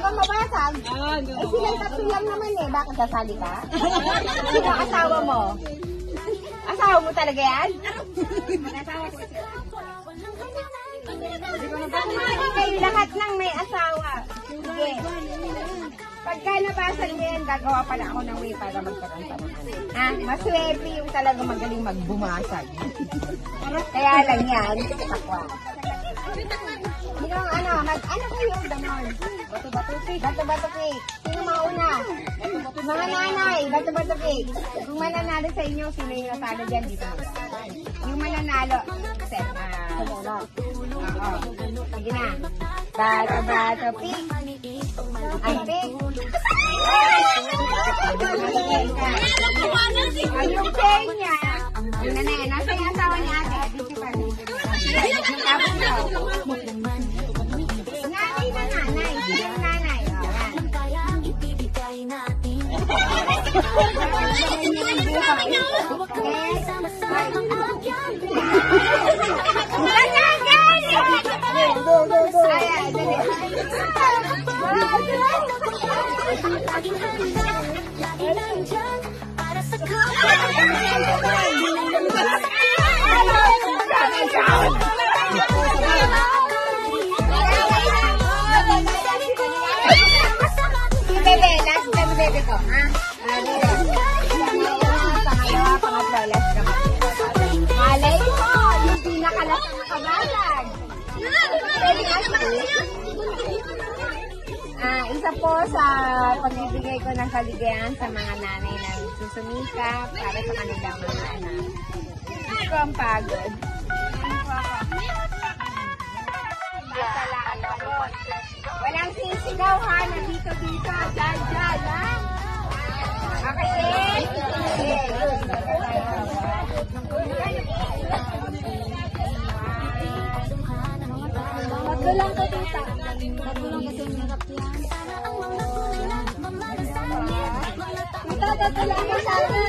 kang mabasag. Eh, silang tatlo lang naman eh. Bakit sasali ka? Sino asawa mo? Asawa mo talaga yan? Mag-asawa ko siya. Kayo lahat ng may asawa. Sige. Pagka nabasag niya yan, gagawa pala ako ng way para magkaroon pa ng ano. Ah, maswerte yung talaga magaling magbumasag. Kaya lang yan, takwa. Yung ano kayo, ganon. Bato-bato cake. Sino mauna? Mga nanay, bato-bato cake. Kung mananalo sa inyo, sino yung natalo dyan dito? Yung mananalo. Oo. Sige na. Bato-bato cake. Ang cake. Yung cake niya. Yung nanay, nasa yung asawa ni ate. Dito pa rin. Tapos na. Nanay na nanay. Yung nanay. Bebe, last time bebe ko, ha? Pangalawa, pangatlo, last time. Malay mo, yung pinakalas na nakabalag. Isa po sa pagbibigay ko ng kaligayahan sa mga nanay na susumikap para sa kanilang mga anak. Ito ang pagod. Walang sisigaw ha, nandito dito, dyan, ha? Okay? Magdulang ko dito. Magdulang kasi hirap yan. Dito, tatulang ka sa akin.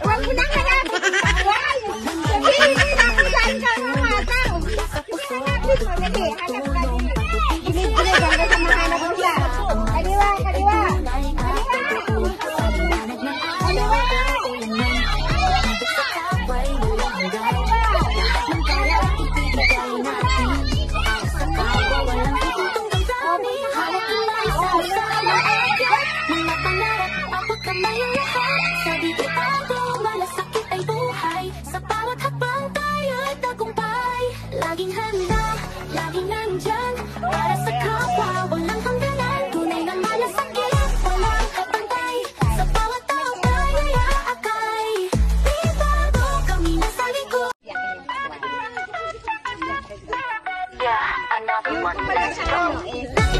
Huwag mo nang hanapin! Sabihin mo na kung saan ka mamataw! Hanapin mo, dali! Hanap ka din! Gilig-gilig hanggang sa mahanap mo siya! Kaliwa! Kaliwa! Kaliwa! Sabi kita kung malasakit ay buhay. Sa bawat hakbang tayo'y tagumpay. Laging handa, laging nandyan para sa kapwa, walang hangganan. Tunay na malasakit, walang kapantay. Sa bawat tao tayo'y aakay. Di bago kami nasa likod.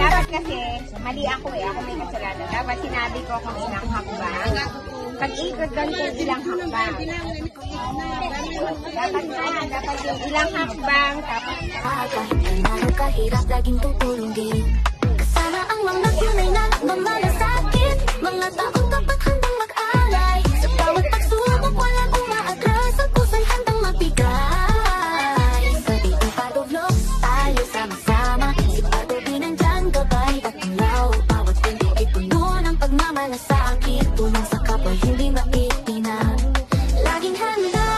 Dapat kasi, mali ako eh. Ako may kasalanan. Dapat sinabi ko kung ilang hakbang. Pag-ikot doon kung ilang hakbang. Dapat yung ilang hakbang. Tapos Kahit kahirap, laging tutulong din. Kasama ang mga tunay na mamalasakit. Mga taong dapat handang mag-alay. Sa bawat pagsubok, walang umaatras. Ang pusa'y handang mabigay. Sa diing patublok, tayo sama-sama. Si Patuloy nandyan, gabay at tulaw. Bawat pinto ay puno ng pagmamalasakit. Tulong sa kapwa, hindi maitinag. Laging handa,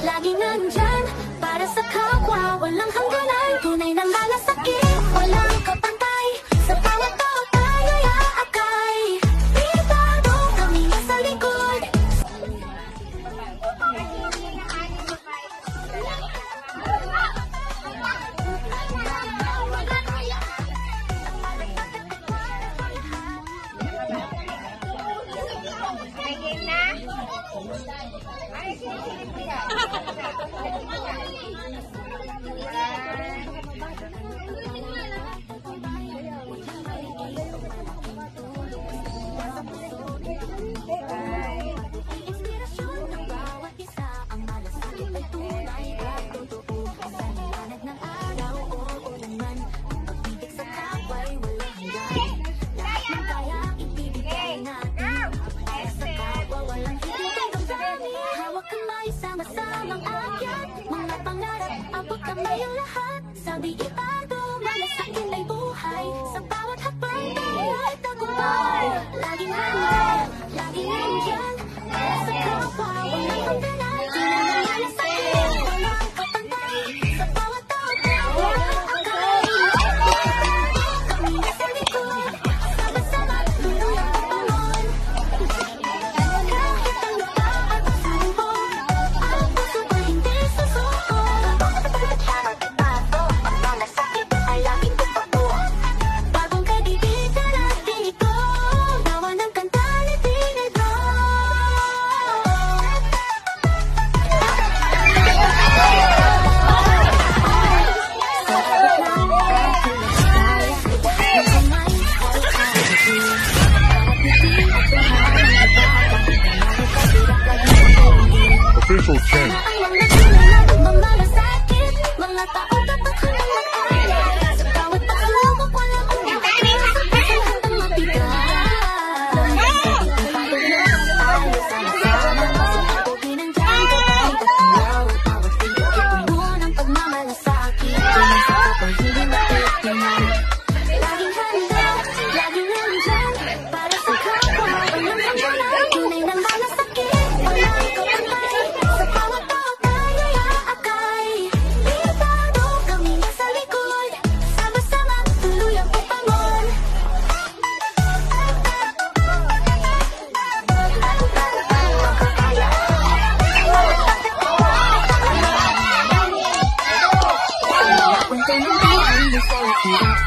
laging nandyan para sa kapwa, walang hangganan. Tunay na malasakit, walang kapantay. Sa bawat tao tayo'y aakay. Di bago kami kamayong lahat. Sabi itado, malasakit ay buhay. Sa bawat hakbang tayo ay tagumpay. Laging handa, laging nandyan. Para sa kapwa, walang hangganan. Di na nangalasakit, walang kapantay. Sa bawat tao tayo ay akay. Kami nasa likod, sama-sama tuloy ang pagbangon. Kahit ang lupa ay pagsubok, ang puso ay hindi susuko. Ang mga sakit ay laging totoo. Bagong kaibigan natin ito, gawa ng kanta ni Pinedro. Official 10. Ang mga tunay na malasakit, mga tao dapat handang mag-alay. Sa bawat pagsubok, walang umiwas, sa puso handang mabigat. Tayo sama-sama, masipagpugin ang dyan, kapag tatulaw, bawat tingin ay puno ng pagmamalasakit. Tunay sa kapahilin at titignan. Laging handa, laging nandyan, para sa kapwa, walang hangganan. Tunay na malasakit, walang kapantay. Sa bawat tao tayo'y aakay. Ligado kami nasa likod, sama-sama tuloy ang pagbangon. Punta ng buhay na sa hirap.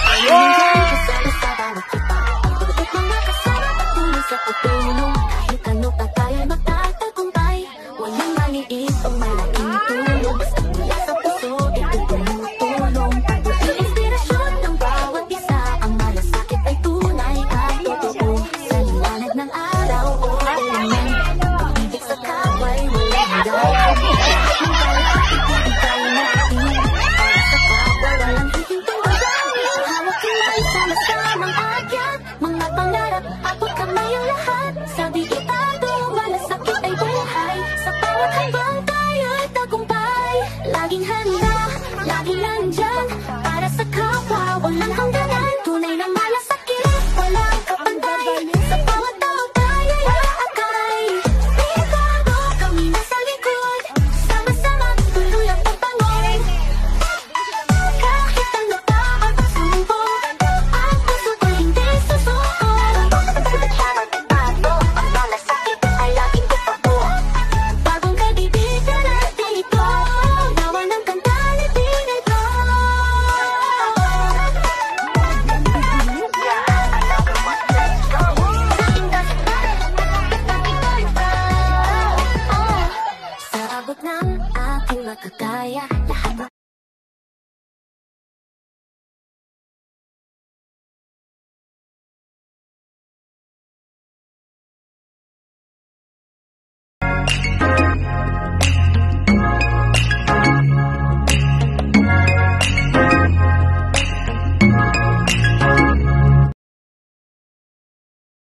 Ayun kasama sa bawat kita. Bukod mga kasama patuloy sa pagtulong. Kahit ano pa tayo'y magtatagumpay. Walang maliit o malaking tulong. Basta mula sa puso, ito'y tumutulong. Pagputing inspirasyon ng bawat isa. Ang malasakit ay tunay at totoo. Sa liwanag ng araw o ulan, pag-ibig sa kapwa'y walang hanggan. Yung bawat ibig tayo natin. Para sa kapwa, walang hihintuan. Hawak kamay, sama-samang akyat. Mga pangarap, abot kamay ang lahat. Sabi itado, malasakit ay buhay. Sa bawat hambang tayo'y tagumpay. Laging handa, laging nandyan. Para sa kapwa, walang hangganan. Tunay na malasakit, walang kapantay. Sa bawat tao tayo'y aakay. Ligado kami nasa likod, sama-sama tuloy ang pagbangon. Kahit ang lupa ay pagsubok, ang puso ay hindi susuko. Ang malasakit ay laging totoo. Bagong kaibigan natin ito, gawa ng kanta ni Pinedro. Sa abot ng aking makakaya, lahat ng